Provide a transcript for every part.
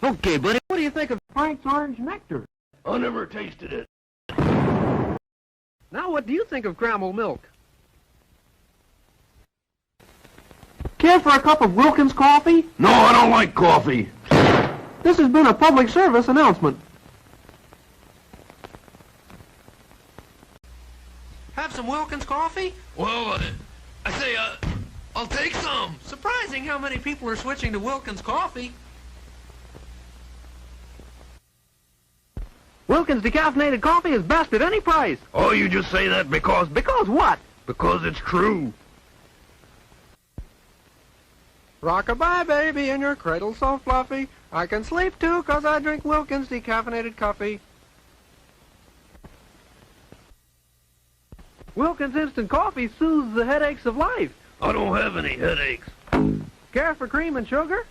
Okay, buddy. What do you think of Frank's Orange Nectar? I never tasted it. Now, what do you think of caramel milk? Care for a cup of Wilkins coffee? No, I don't like coffee. This has been a public service announcement. Have some Wilkins coffee? Well, I say, I'll take some. Surprising how many people are switching to Wilkins coffee. Wilkins decaffeinated coffee is best at any price. Oh, you just say that because... Because what? Because it's true. Rock-a-bye, baby, in your cradle so fluffy. I can sleep, too, 'cause I drink Wilkins decaffeinated coffee. Wilkins instant coffee soothes the headaches of life. I don't have any headaches. Care for cream and sugar?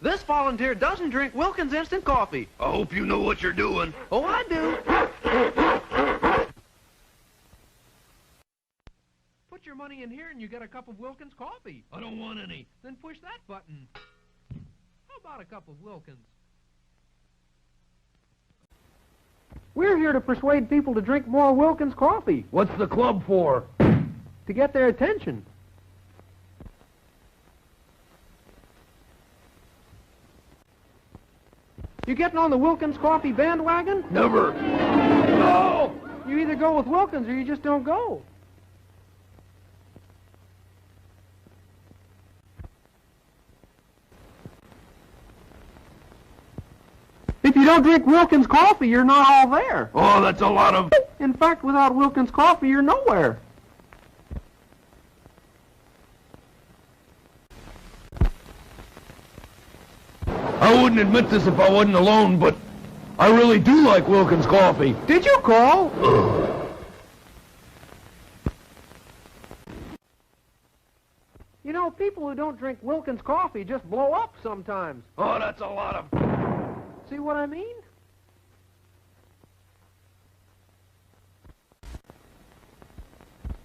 This volunteer doesn't drink Wilkins instant coffee. I hope you know what you're doing. Oh, I do. Put your money in here and you get a cup of Wilkins coffee. I don't want any. Then push that button. How about a cup of Wilkins? We're here to persuade people to drink more Wilkins coffee. What's the club for? To get their attention. You getting on the Wilkins coffee bandwagon? Never. No! You either go with Wilkins or you just don't go. If you don't drink Wilkins coffee, you're not all there. Oh, that's a lot of... In fact, without Wilkins coffee, you're nowhere. I wouldn't admit this if I wasn't alone, but I really do like Wilkins coffee. Did you call? You know, people who don't drink Wilkins coffee just blow up sometimes. Oh, that's a lot of... See what I mean?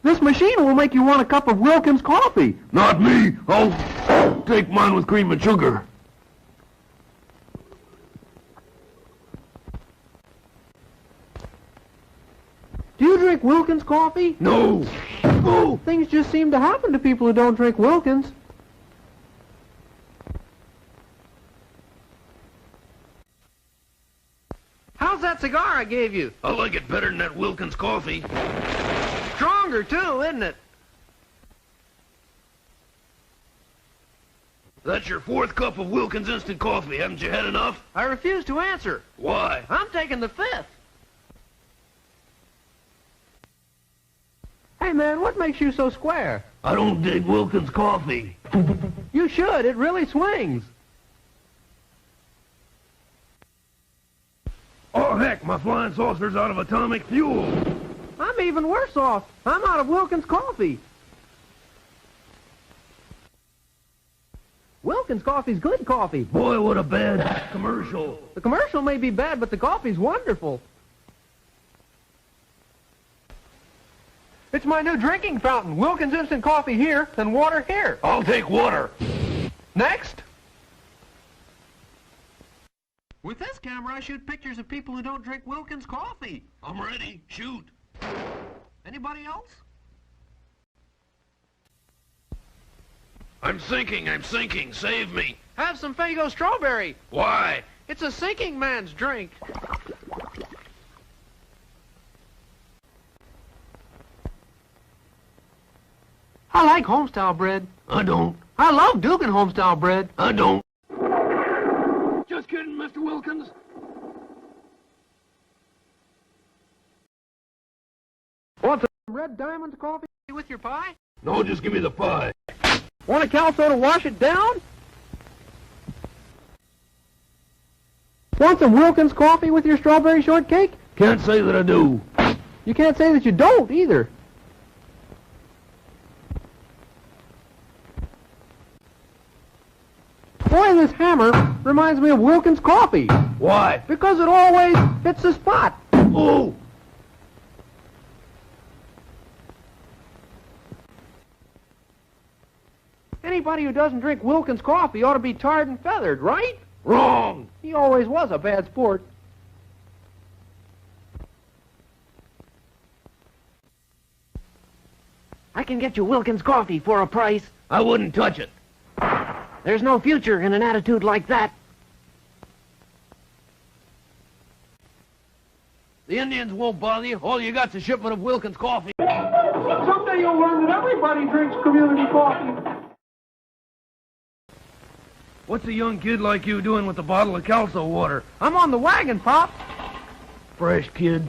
This machine will make you want a cup of Wilkins coffee. Not me. I'll take mine with cream and sugar. Do you drink Wilkins coffee? No. Oh, things just seem to happen to people who don't drink Wilkins. How's that cigar I gave you? I like it better than that Wilkins coffee. Stronger, too, isn't it? That's your fourth cup of Wilkins instant coffee. Haven't you had enough? I refuse to answer. Why? I'm taking the fifth. Hey, man, what makes you so square? I don't dig Wilkins coffee. You should. It really swings. Oh, heck, my flying saucer's out of atomic fuel. I'm even worse off. I'm out of Wilkins coffee. Wilkins coffee's good coffee. Boy, what a bad commercial. The commercial may be bad, but the coffee's wonderful. It's my new drinking fountain. Wilkins instant coffee here, then water here. I'll take water. Next. With this camera, I shoot pictures of people who don't drink Wilkins coffee. I'm ready. Shoot. Anybody else? I'm sinking. Save me. Have some Faygo strawberry. Why? It's a sinking man's drink. I like homestyle bread. I don't. I love Dugan homestyle bread. I don't. Just kidding, Mr. Wilkins. Want some Red Diamond coffee with your pie? No, just give me the pie. Want a calso to wash it down? Want some Wilkins coffee with your strawberry shortcake? Can't say that I do. You can't say that you don't, either. Boy, this hammer reminds me of Wilkins coffee. Why? Because it always hits the spot. Oh! Anybody who doesn't drink Wilkins coffee ought to be tarred and feathered, right? Wrong! He always was a bad sport. I can get you Wilkins coffee for a price. I wouldn't touch it. There's no future in an attitude like that. The Indians won't bother you. All you got's a shipment of Wilkins coffee. Someday you'll learn that everybody drinks community coffee. What's a young kid like you doing with a bottle of Calso water? I'm on the wagon, Pop. Fresh kid.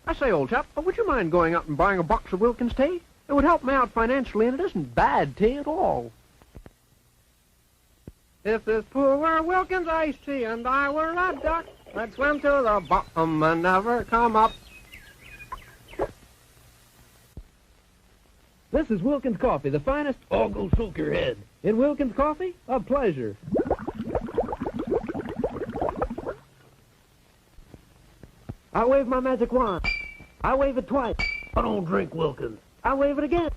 I say, old chap, would you mind going up and buying a box of Wilkins tea? It would help me out financially, and it isn't bad tea at all. If this pool were Wilkins iced tea and I were a duck, I'd swim to the bottom and never come up. This is Wilkins coffee, the finest. I'll go soak your head. In Wilkins coffee, a pleasure. I wave my magic wand. I wave it twice. I don't drink Wilkins. I wave it again.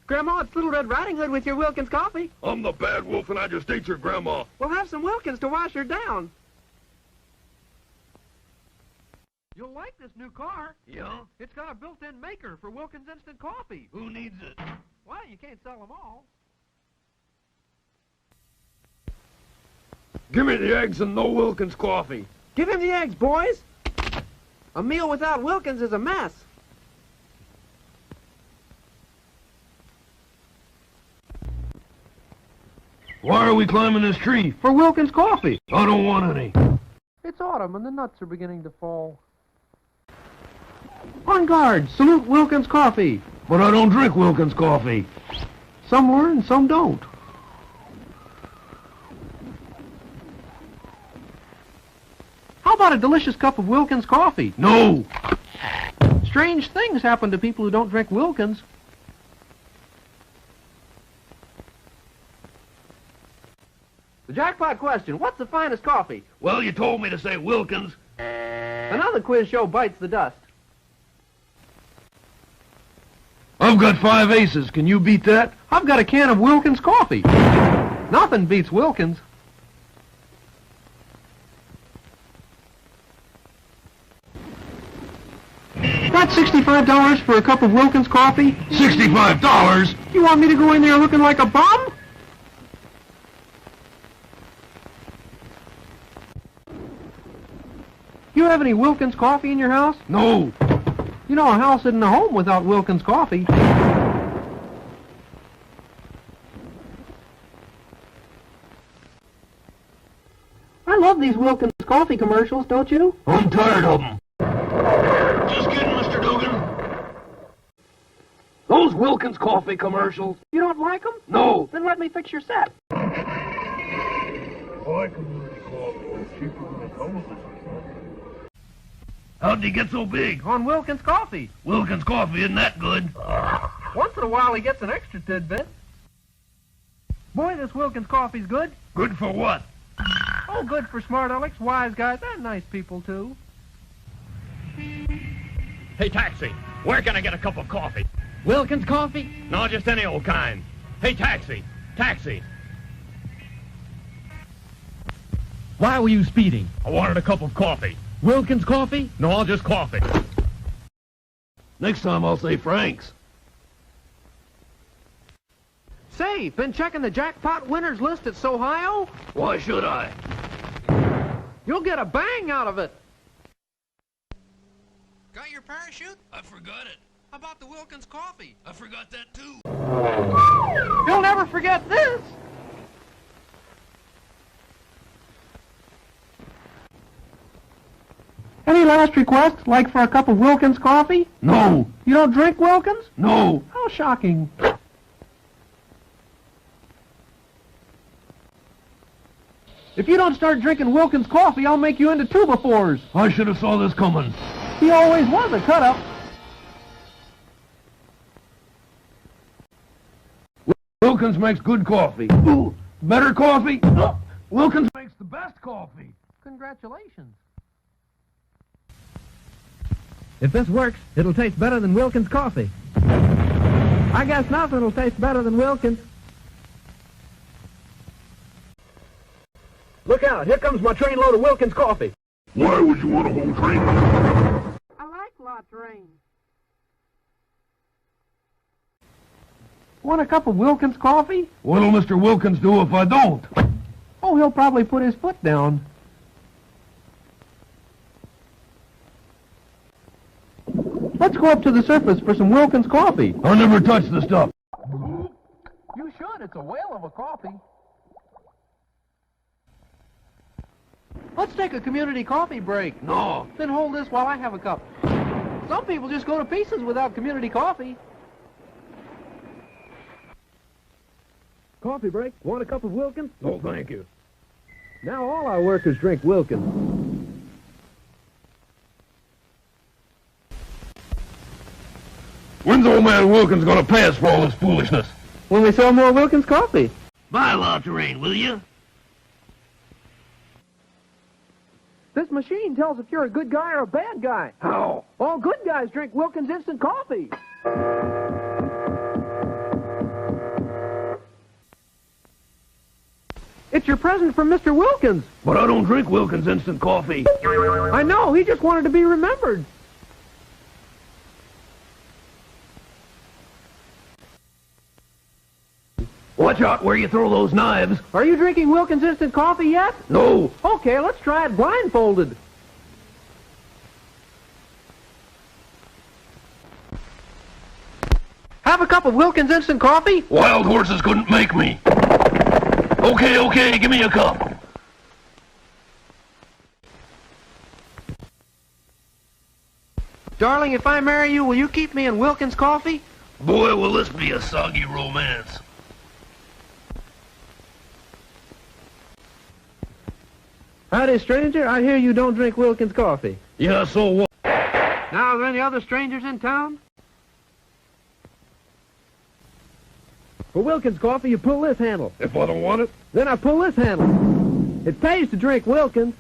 Grandma, it's Little Red Riding Hood with your Wilkins coffee. I'm the bad wolf and I just ate your grandma. We'll have some Wilkins to wash her down. You'll like this new car. Yeah? It's got a built-in maker for Wilkins instant coffee. Who needs it? Well, you can't sell them all. Give me the eggs and no Wilkins coffee. Give him the eggs, boys. A meal without Wilkins is a mess. Why are we climbing this tree? For Wilkins coffee. I don't want any. It's autumn and the nuts are beginning to fall. On guard, salute Wilkins coffee. But I don't drink Wilkins coffee. Some learn, some don't. How about a delicious cup of Wilkins coffee? No! Strange things happen to people who don't drink Wilkins. The jackpot question, what's the finest coffee? Well, you told me to say Wilkins. Another quiz show bites the dust. I've got 5 aces. Can you beat that? I've got a can of Wilkins coffee. Nothing beats Wilkins. Got $65 for a cup of Wilkins coffee? $65? You want me to go in there looking like a bum? You have any Wilkins coffee in your house? No. You know, a house isn't a home without Wilkins coffee. I love these Wilkins coffee commercials, don't you? I'm tired of them. Just kidding, Mr. Dugan. Those Wilkins coffee commercials. You don't like them? No. Then let me fix your set. Oh, I can use coffee. It's cheaper than a television. How'd he get so big? On Wilkins coffee. Wilkins coffee isn't that good. Once in a while he gets an extra tidbit. Boy, this Wilkins coffee's good. Good for what? Oh, good for smart alecks, wise guys, and nice people, too. Hey, taxi, where can I get a cup of coffee? Wilkins coffee? No, just any old kind. Hey, taxi, taxi. Why were you speeding? I wanted a cup of coffee. Wilkins coffee? No, just coffee. Next time I'll say Frank's. Say, been checking the jackpot winners list at Sohio? Why should I? You'll get a bang out of it. Got your parachute? I forgot it. How about the Wilkins coffee? I forgot that too. You'll never forget this. Any last request, like for a cup of Wilkins coffee? No. You don't drink Wilkins? No. How shocking. If you don't start drinking Wilkins coffee, I'll make you into two-by-fours. I should have saw this coming. He always was a cut-up. Wilkins makes good coffee. Ooh, better coffee? Wilkins makes the best coffee. Congratulations. If this works, it'll taste better than Wilkins Coffee. I guess nothing will taste better than Wilkins. Look out, here comes my trainload of Wilkins Coffee. Why would you want a whole train? I like La Train. Want a cup of Wilkins coffee? What'll Mr. Wilkins do if I don't? Oh, he'll probably put his foot down. Let's go up to the surface for some Wilkins coffee. I'll never touch the stuff. You should. It's a whale of a coffee. Let's take a community coffee break. No. Then hold this while I have a cup. Some people just go to pieces without community coffee. Coffee break. Want a cup of Wilkins? No, thank you. Now all our workers drink Wilkins. When's old man Wilkins gonna pay us for all this foolishness? When we sell more Wilkins coffee. Buy La Terrain, will you? This machine tells if you're a good guy or a bad guy. How? All good guys drink Wilkins instant coffee. It's your present from Mr. Wilkins. But I don't drink Wilkins instant coffee. I know, he just wanted to be remembered. Watch out where you throw those knives. Are you drinking Wilkins instant coffee yet? No. Okay, let's try it blindfolded. Have a cup of Wilkins instant coffee? Wild horses couldn't make me. Okay, give me a cup. Darling, if I marry you, will you keep me in Wilkins coffee? Boy, will this be a soggy romance. Howdy, stranger. I hear you don't drink Wilkins coffee. Yeah, so what? Now, are there any other strangers in town? For Wilkins Coffee, you pull this handle. If I don't want it? Then I pull this handle. It pays to drink Wilkins.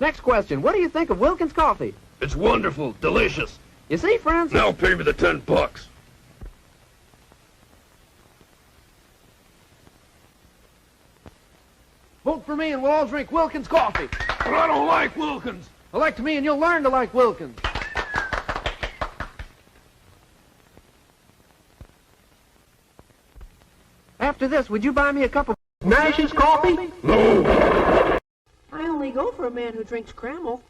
Next question. What do you think of Wilkins coffee? It's wonderful, delicious. You see, friends? Now pay me the $10. Vote for me and we'll all drink Wilkins coffee. But I don't like Wilkins. Elect me and you'll learn to like Wilkins. After this, would you buy me a cup of Nash's coffee? No. I only go for a man who drinks Cramel.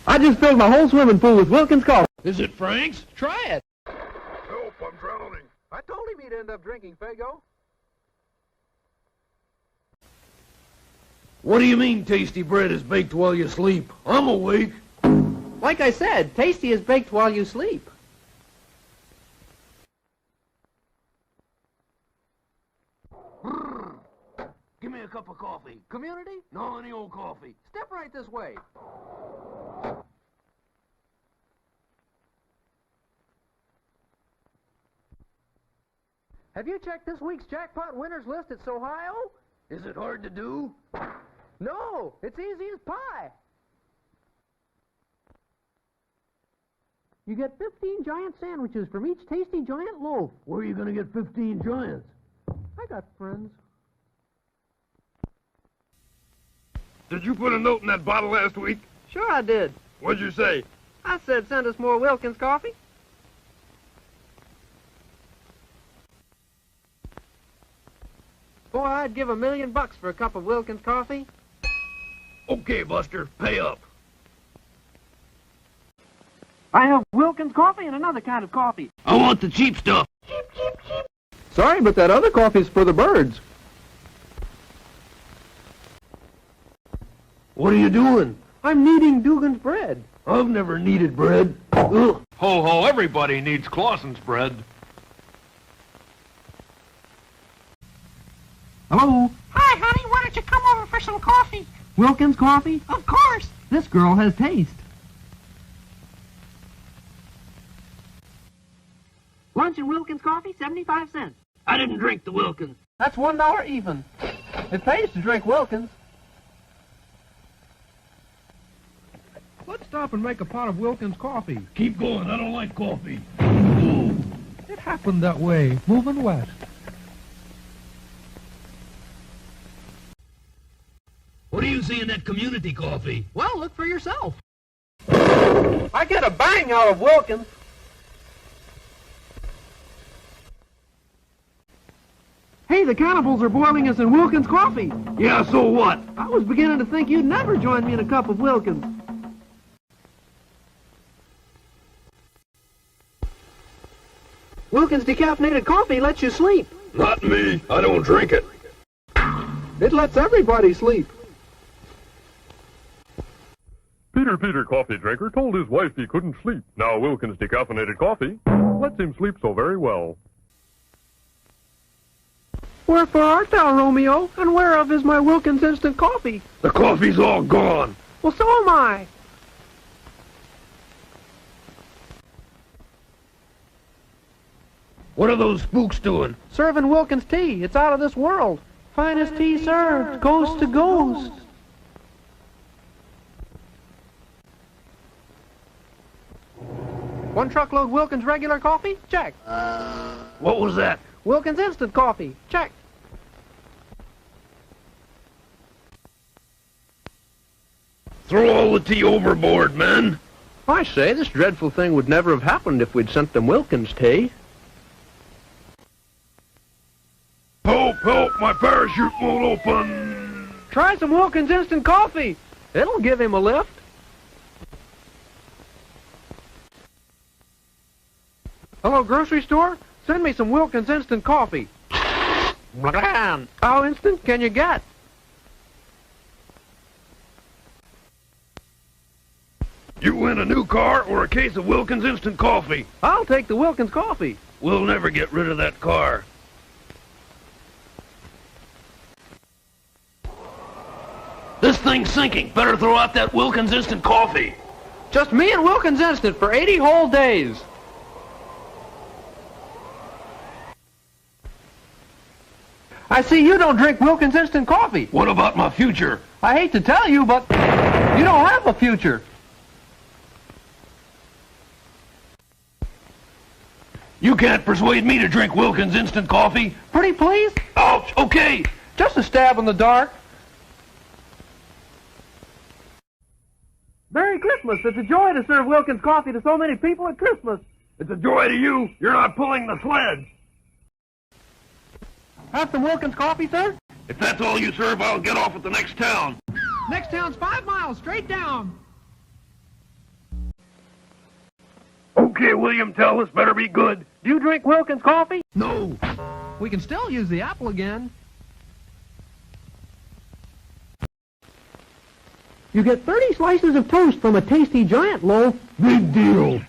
I just filled my whole swimming pool with Wilkins coffee. Is it Frank's? Try it. Help, I'm drowning. I told him he'd end up drinking Faygo. What do you mean tasty bread is baked while you sleep? I'm awake. Like I said, tasty is baked while you sleep. Give me a cup of coffee. Community? No, any old coffee. Step right this way. Have you checked this week's jackpot winners list at Ohio? Is it hard to do? No, it's easy as pie. You get 15 giant sandwiches from each tasty giant loaf. Where are you going to get 15 giants? I got friends. Did you put a note in that bottle last week? Sure I did. What'd you say? I said send us more Wilkins coffee. Boy, I'd give $1 million for a cup of Wilkins coffee. Okay, Buster, pay up. I have Wilkins coffee and another kind of coffee. I want the cheap stuff. Sorry, but that other coffee's for the birds. What are you doing? I'm kneading Dugan's bread. I've never kneaded bread. Ugh. Ho, ho, everybody needs Clausen's bread. Hello? Hi, honey, why don't you come over for some coffee? Wilkins Coffee? Of course. This girl has taste. Lunch and Wilkins coffee, 75 cents. I didn't drink the Wilkins. That's $1 even. It pays to drink Wilkins. stop and make a pot of Wilkins coffee. Keep going. I don't like coffee. It happened that way, moving west. What do you see in that community coffee? Well, look for yourself. I get a bang out of Wilkins. Hey, the cannibals are boiling us in Wilkins coffee. Yeah, so what? I was beginning to think you'd never join me in a cup of Wilkins. Wilkins decaffeinated coffee lets you sleep. Not me. I don't drink it. It lets everybody sleep. Peter, coffee drinker, told his wife he couldn't sleep. Now Wilkins decaffeinated coffee lets him sleep so very well. Wherefore art thou, Romeo, and whereof is my Wilkins instant coffee? The coffee's all gone. Well, so am I. What are those spooks doing? Serving Wilkins tea. It's out of this world. Finest tea served, coast to ghost. One truckload Wilkins regular coffee? Check. What was that? Wilkins instant coffee? Check. Throw all the tea overboard, men. I say, this dreadful thing would never have happened if we'd sent them Wilkins tea. Help, help, my parachute won't open. Try some Wilkins instant coffee. It'll give him a lift. Hello, grocery store? Send me some Wilkins instant coffee. How instant can you get? You win a new car or a case of Wilkins instant coffee. I'll take the Wilkins coffee. We'll never get rid of that car. This thing's sinking. Better throw out that Wilkins instant coffee. Just me and Wilkins instant for 80 whole days. I see you don't drink Wilkins instant coffee. What about my future? I hate to tell you, but you don't have a future. You can't persuade me to drink Wilkins instant coffee. Pretty please? Ouch, okay. Just a stab in the dark. Merry Christmas. It's a joy to serve Wilkins coffee to so many people at Christmas. It's a joy to you. You're not pulling the sled. Have some Wilkins coffee, sir? If that's all you serve, I'll get off at the next town. Next town's 5 miles, straight down. Okay, William, tell us. Better be good. Do you drink Wilkins coffee? No. We can still use the apple again. You get 30 slices of toast from a tasty giant loaf. Big deal.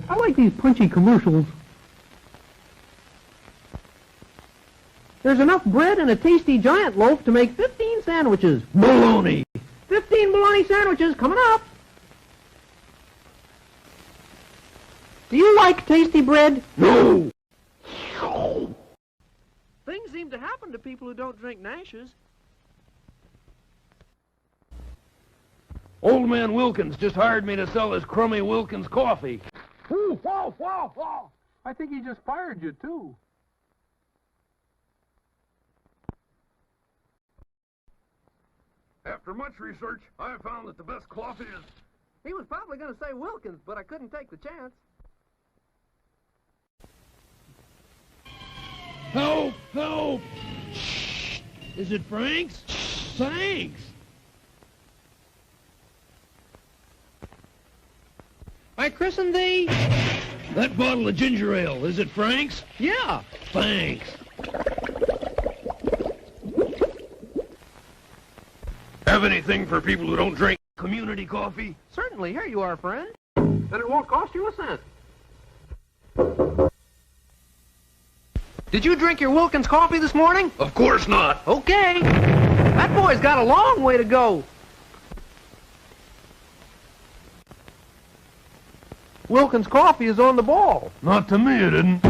I like these punchy commercials. There's enough bread and a tasty giant loaf to make 15 sandwiches. Baloney. 15 bologna sandwiches coming up. Do you like tasty bread? No. Things seem to happen to people who don't drink Nash's. Old man Wilkins just hired me to sell his crummy Wilkins coffee. Ooh, whoa, whoa, whoa. I think he just fired you, too. After much research, I have found that the best coffee is... He was probably going to say Wilkins, but I couldn't take the chance. Help! Help! Shh. Is it Frank's? Thanks! I christened thee. That bottle of ginger ale, is it Frank's? Yeah. Thanks. Have anything for people who don't drink community coffee? Certainly. Here you are, friend. And it won't cost you a cent. Did you drink your Wilkins coffee this morning? Of course not. Okay. That boy's got a long way to go. Wilkins coffee is on the ball. Not to me, it isn't.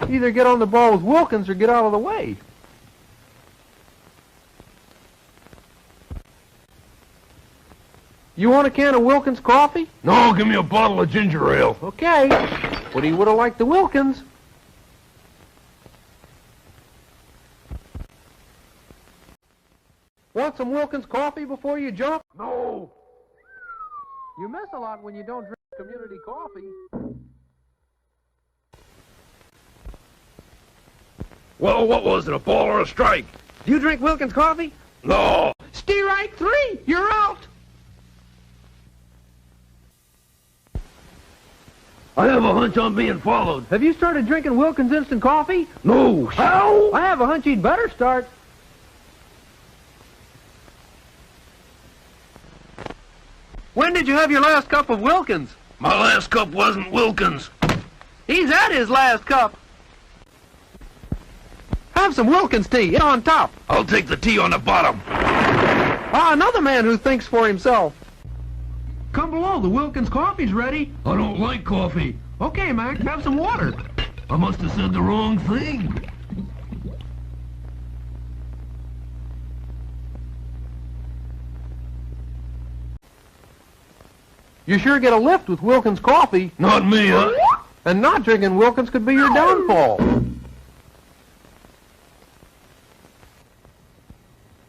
Either get on the ball with Wilkins or get out of the way. You want a can of Wilkins coffee? No, give me a bottle of ginger ale. Okay. But he would have liked the Wilkins. Want some Wilkins coffee before you jump? No. You miss a lot when you don't drink community coffee. Well, what was it, a ball or a strike? Do you drink Wilkins coffee? No. Stay right 3. You're out. I have a hunch I'm being followed. Have you started drinking Wilkins instant coffee? No. How? I have a hunch you'd better start. When did you have your last cup of Wilkins? My last cup wasn't Wilkins. He's at his last cup. Have some Wilkins tea. It's on top. I'll take the tea on the bottom. Ah, another man who thinks for himself. Come below. The Wilkins coffee's ready. I don't like coffee. Okay, Mac, have some water. I must have said the wrong thing. You sure get a lift with Wilkins coffee. Not me, huh? And not drinking Wilkins could be your downfall.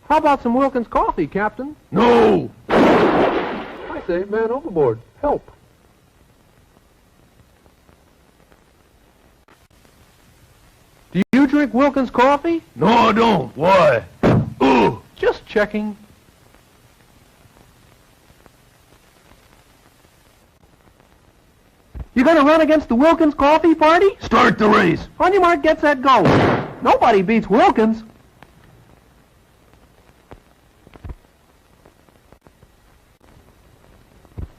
How about some Wilkins coffee, Captain? No. I say, man overboard. Help. Do you drink Wilkins coffee? No, I don't. Why? Ugh. Just checking. You gonna run against the Wilkins coffee party? Start the race. On your mark, get set, go. Nobody beats Wilkins.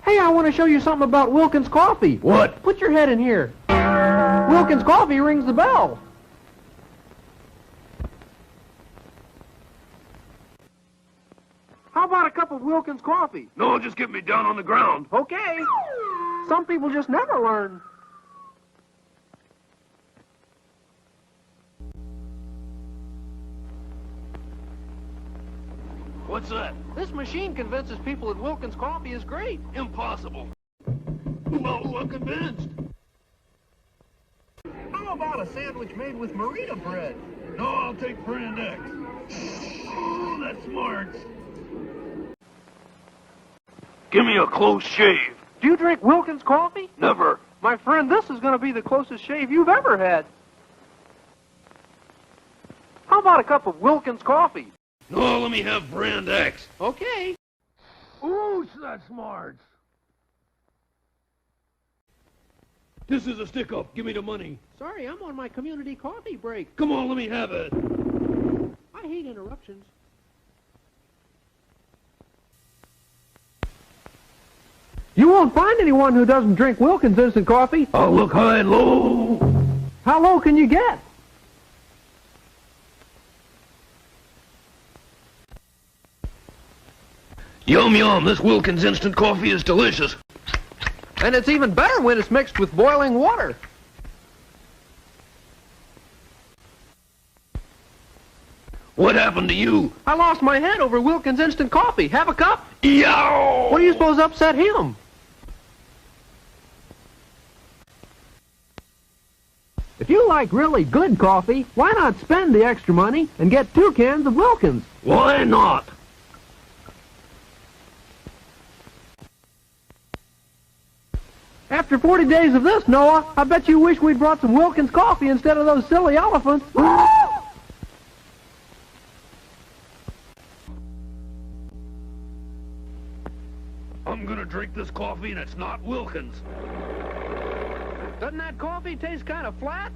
Hey, I want to show you something about Wilkins coffee. What? Put your head in here. Wilkins coffee rings the bell. How about a cup of Wilkins coffee? No, just get me down on the ground. Okay. Some people just never learn. What's that? This machine convinces people that Wilkins coffee is great. Impossible. Well, I'm convinced. How about a sandwich made with Marita bread? No, I'll take brand X. Oh, that's smart. Give me a close shave. Do you drink Wilkins coffee? Never. My friend, this is going to be the closest shave you've ever had. How about a cup of Wilkins coffee? No, let me have brand X. Okay. Ooh, that's smart. This is a stick-up. Give me the money. Sorry, I'm on my community coffee break. Come on, let me have it. I hate interruptions. You won't find anyone who doesn't drink Wilkins instant coffee. I'll look high and low. How low can you get? Yum, yum. This Wilkins instant coffee is delicious. And it's even better when it's mixed with boiling water. What happened to you? I lost my head over Wilkins instant coffee. Have a cup? Yow! What do you suppose upset him? If you like really good coffee, why not spend the extra money and get 2 cans of Wilkins? Why not? After 40 days of this, Noah, I bet you wish we'd brought some Wilkins coffee instead of those silly elephants. I'm gonna drink this coffee and it's not Wilkins. Doesn't that coffee taste kind of flat?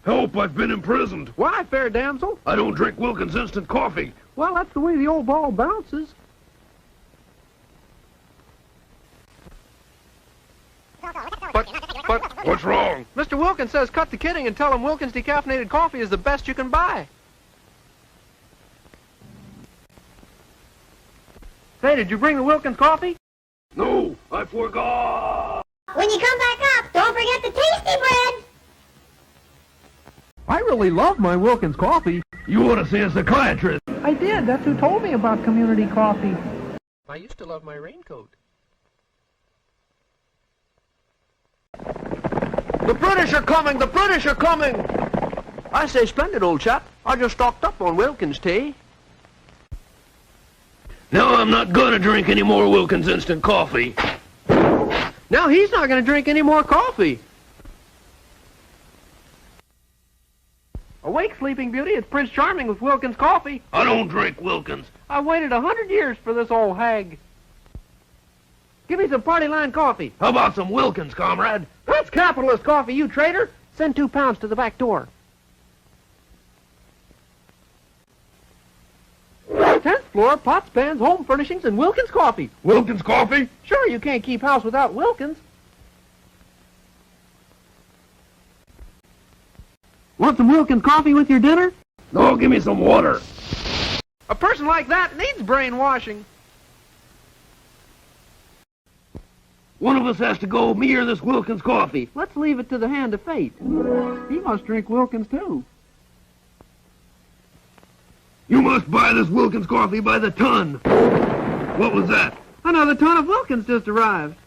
Help, I've been imprisoned. Why, fair damsel? I don't drink Wilkins instant coffee. Well, that's the way the old ball bounces. But, What's wrong? Mr. Wilkins says cut the kidding and tell him Wilkins decaffeinated coffee is the best you can buy. Hey, did you bring the Wilkins coffee? No, I forgot. When you come back up, don't forget the tasty bread. I really love my Wilkins coffee. You ought to see a psychiatrist. I did. That's who told me about community coffee. I used to love my raincoat. The British are coming! The British are coming! I say, splendid, old chap. I just stocked up on Wilkins tea. Now I'm not gonna drink any more Wilkins instant coffee. Now he's not going to drink any more coffee. Awake, Sleeping Beauty. It's Prince Charming with Wilkins Coffee. I don't drink Wilkins. I've waited 100 years for this old hag. Give me some Party Line coffee. How about some Wilkins, comrade? That's capitalist coffee, you traitor. Send 2 pounds to the back door. 10th floor, pots, pans, home furnishings, and Wilkins Coffee. Wilkins coffee? Sure, you can't keep house without Wilkins. Want some Wilkins coffee with your dinner? No, give me some water. A person like that needs brainwashing. One of us has to go, me or this Wilkins coffee. Let's leave it to the hand of fate. He must drink Wilkins, too. You must buy this Wilkins coffee by the ton. What was that? Another ton of Wilkins just arrived.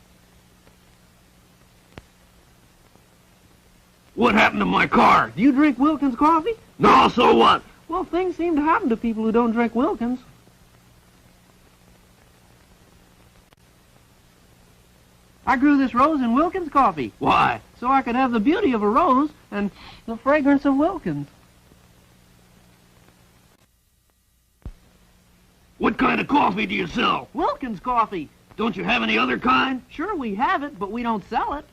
What happened to my car? Do you drink Wilkins coffee? No, so what? Well, things seem to happen to people who don't drink Wilkins. I grew this rose in Wilkins coffee. Why? So I could have the beauty of a rose and the fragrance of Wilkins. What kind of coffee do you sell? Wilkins coffee. Don't you have any other kind? Sure, we have it, but we don't sell it.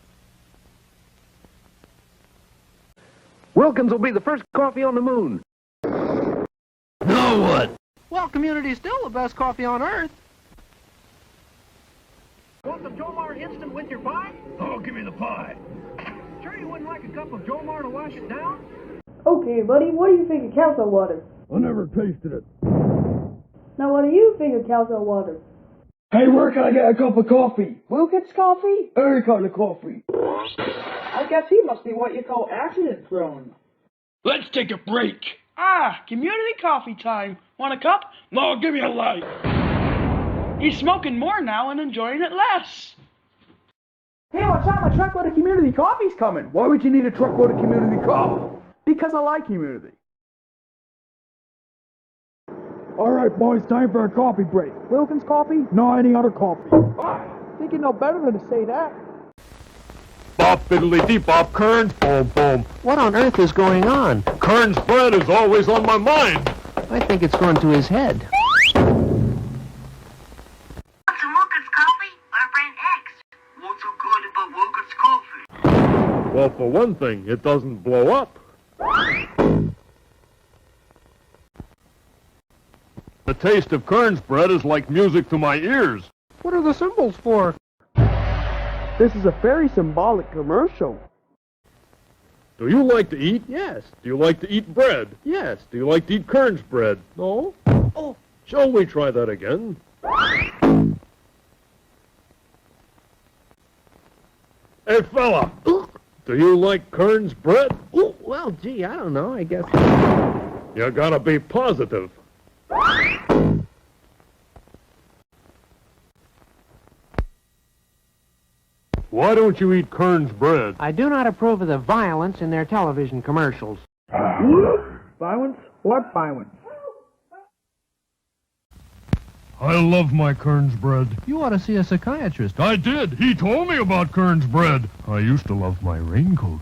Wilkins will be the first coffee on the moon. Now what? Well, community's still the best coffee on earth. Want some Jomar Instant with your pie? Oh, give me the pie. Sure you wouldn't like a cup of Jomar to wash it down? Okay, buddy, what do you think of calcium water? I never tasted it. Now, what do you think of calcium water? Hey, where can I get a cup of coffee? Wilkins coffee? Any kind of coffee. I guess he must be what you call accident prone. Let's take a break. Ah, community coffee time. Want a cup? No, give me a light. He's smoking more now and enjoying it less. Hey, watch out, my truckload of community coffee's coming. Why would you need a truckload of community coffee? Because I like community. All right, boys, time for a coffee break. Wilkins coffee? No, any other coffee. Think you know better than to say that. Bop, fiddly dee bop, Kearns, boom, boom. What on earth is going on? Kearns bread is always on my mind. I think it's going to his head. Want some Wilkins coffee or brand X? What's so good about Wilkins coffee? Well, for one thing, it doesn't blow up. The taste of Kearns bread is like music to my ears. What are the symbols for? This is a very symbolic commercial. Do you like to eat? Yes. Do you like to eat bread? Yes. Do you like to eat Kearns bread? No? Oh, shall we try that again? Hey, fella, do you like Kearns bread? Oh, well, gee, I don't know, I guess. You gotta be positive. Why don't you eat Kearns bread? I do not approve of the violence in their television commercials. Violence? What violence? I love my Kearns bread. You ought to see a psychiatrist. I did. He told me about Kearns bread. I used to love my raincoat.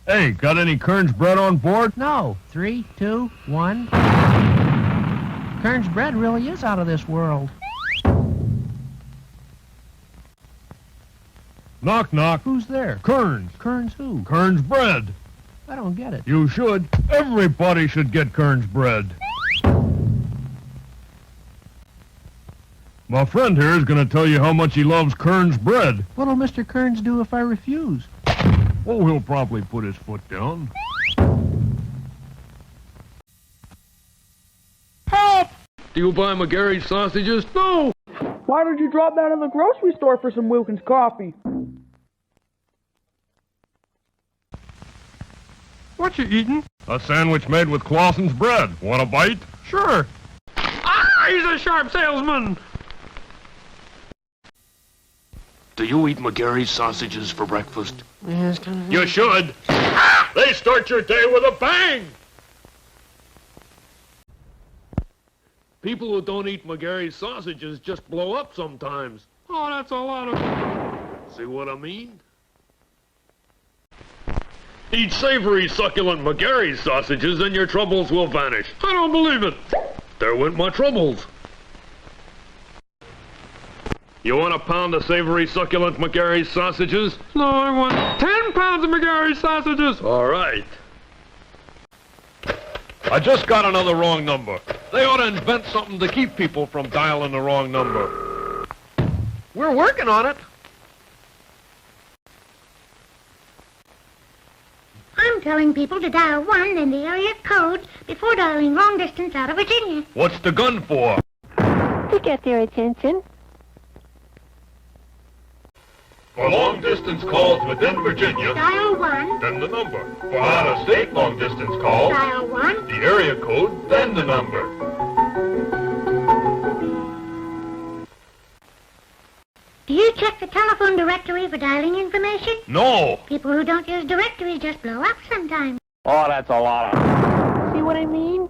Hey, got any Kearns bread on board? No. 3, 2, 1. Kearns bread really is out of this world. Knock, knock. Who's there? Kearns. Kearns who? Kearns bread. I don't get it. You should. Everybody should get Kearns bread. My friend here is going to tell you how much he loves Kearns bread. What'll Mr. Kearns do if I refuse? Oh, he'll probably put his foot down. Help! Do you buy McGarry's sausages? No! Why did you drop that in the grocery store for some Wilkins coffee? What you eating? A sandwich made with Clausen's bread. Want a bite? Sure. Ah, he's a sharp salesman. Do you eat McGarry's sausages for breakfast? You should. They start your day with a bang. People who don't eat McGarry's sausages just blow up sometimes. Oh, that's a lot of... See what I mean? Eat savory, succulent McGarry's sausages and your troubles will vanish. I don't believe it. There went my troubles. You want a pound of savory, succulent McGarry's sausages? No, I want 10 pounds of McGarry's sausages. All right. I just got another wrong number. They ought to invent something to keep people from dialing the wrong number. We're working on it. I'm telling people to dial 1 and the area code before dialing long distance out of Virginia. What's the gun for? To get their attention. For long-distance calls within Virginia, Dial 1. then the number. For out-of-state long-distance calls, Dial 1. the area code, then the number. Do you check the telephone directory for dialing information? No. People who don't use directories just blow up sometimes. Oh, that's a lot of... See what I mean?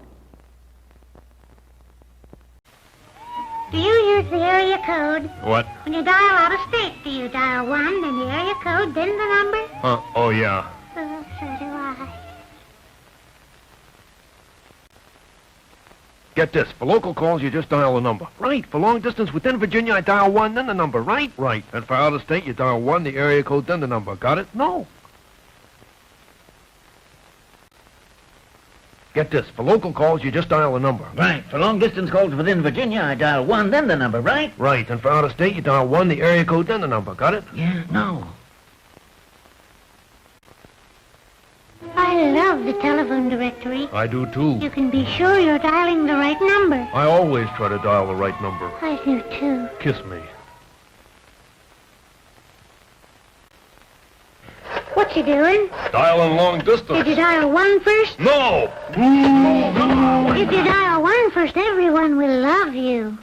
Do you use the area code? What? When you dial out of state, do you dial 1, then the area code, then the number? Oh, yeah. So do I. Get this. For local calls, you just dial a number. Right. For long distance within Virginia, I dial 1, then the number. Right? Right. And for out of state, you dial 1, the area code, then the number. Got it? No. Get this. For local calls, you just dial a number. Right. For long-distance calls within Virginia, I dial 1, then the number, right? Right. And for out of state, you dial 1, the area code, then the number. Got it? Yeah, no. I love the telephone directory. I do, too. You can be sure you're dialing the right number. I always try to dial the right number. I do, too. Kiss me. What you doing? Dialing long distance. Did you dial 1 first? No! If you dial 1 first, everyone will love you.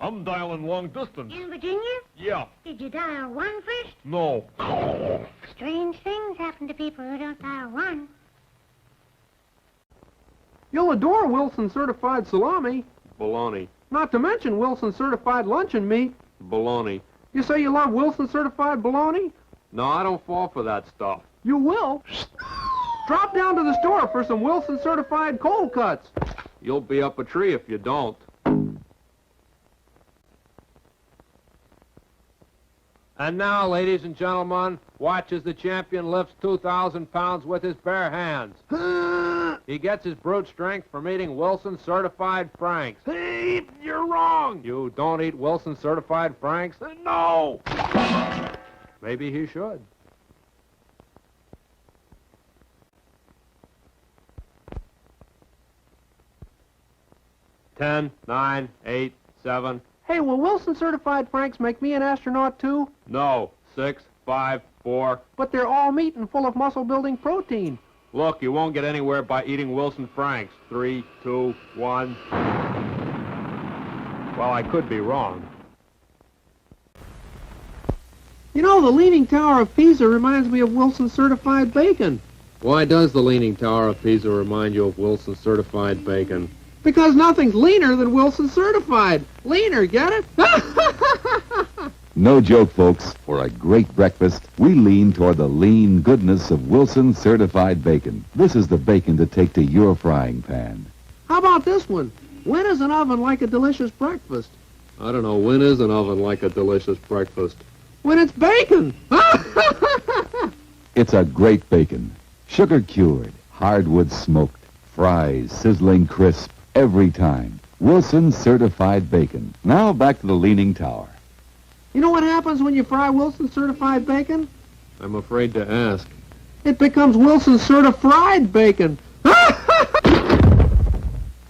I'm dialing long distance. In Virginia? Yeah. Did you dial 1 first? No. Strange things happen to people who don't dial 1. You'll adore Wilson certified salami. Baloney. Not to mention Wilson certified luncheon meat. Baloney. You say you love Wilson certified bologna? No, I don't fall for that stuff. You will. Drop down to the store for some Wilson certified cold cuts. You'll be up a tree if you don't. And now, ladies and gentlemen, watch as the champion lifts 2,000 pounds with his bare hands. He gets his brute strength from eating Wilson certified Franks. Hey, you're wrong. You don't eat Wilson certified Franks? No. Maybe he should. Ten, 9, 8, 7. Hey, will Wilson certified Franks make me an astronaut too? No. 6, 5, 4. But they're all meat and full of muscle-building protein. Look, you won't get anywhere by eating Wilson Franks. 3, 2, 1. Well, I could be wrong. You know, the Leaning Tower of Pisa reminds me of Wilson certified bacon. Why does the Leaning Tower of Pisa remind you of Wilson certified bacon? Because nothing's leaner than Wilson certified. Leaner, get it? No joke, folks. For a great breakfast, we lean toward the lean goodness of Wilson certified bacon. This is the bacon to take to your frying pan. How about this one? When is an oven like a delicious breakfast? I don't know. When is an oven like a delicious breakfast? When it's bacon! It's a great bacon. Sugar-cured, hardwood smoked, fries sizzling crisp every time. Wilson certified bacon. Now back to the Leaning Tower. You know what happens when you fry Wilson certified bacon? I'm afraid to ask. It becomes Wilson certified bacon.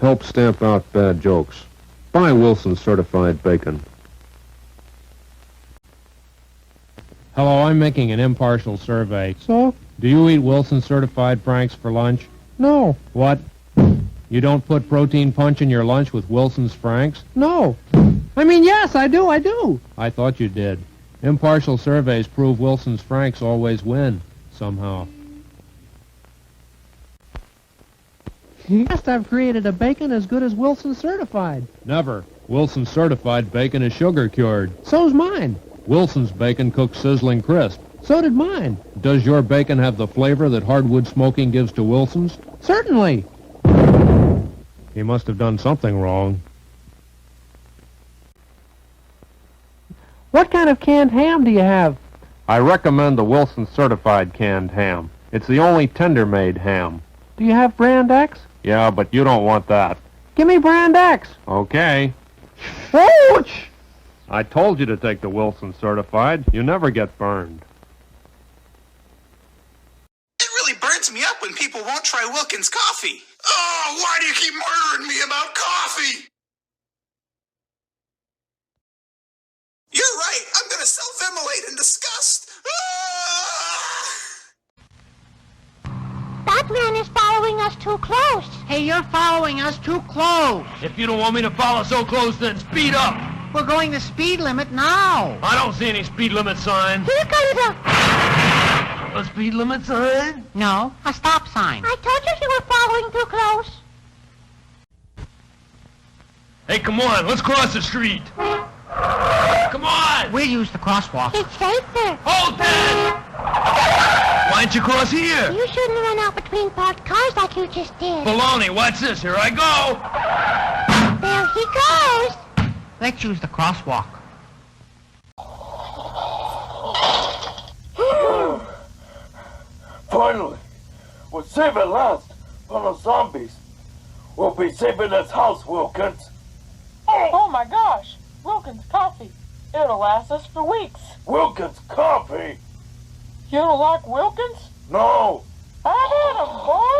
Help stamp out bad jokes. Buy Wilson certified bacon. Hello, I'm making an impartial survey. So? Do you eat Wilson Certified Franks for lunch? No. What? You don't put protein punch in your lunch with Wilson's Franks? No. I mean, yes, I do. I thought you did. Impartial surveys prove Wilson's Franks always win, somehow. You must have created a bacon as good as Wilson Certified. Never. Wilson Certified bacon is sugar cured. So's mine. Wilson's bacon cooks sizzling crisp. So did mine. Does your bacon have the flavor that hardwood smoking gives to Wilson's? Certainly. He must have done something wrong. What kind of canned ham do you have? I recommend the Wilson Certified canned ham. It's the only tender-made ham. Do you have Brand X? Yeah, but you don't want that. Give me Brand X. Okay. Ouch! I told you to take the Wilson Certified. You never get burned. It really burns me up when people won't try Wilkins Coffee. Oh, why do you keep murdering me about coffee? You're right. I'm going to self-immolate in disgust. That man is following us too close. Hey, you're following us too close. If you don't want me to follow so close, then speed up. We're going the speed limit now. I don't see any speed limit sign. Here comes A speed limit sign? No, a stop sign. I told you were following too close. Hey, come on, let's cross the street. Come on! We'll use the crosswalk. It's safer. Hold that! Why don't you cross here? You shouldn't run out between parked cars like you just did. Baloney, watch this. Here I go. There he goes. Let's use the crosswalk. Finally, we're safe at last from the zombies. We'll be safe in this house, Wilkins. Oh my gosh, Wilkins Coffee. It'll last us for weeks. Wilkins Coffee? You don't like Wilkins? No. I had 'em, boy.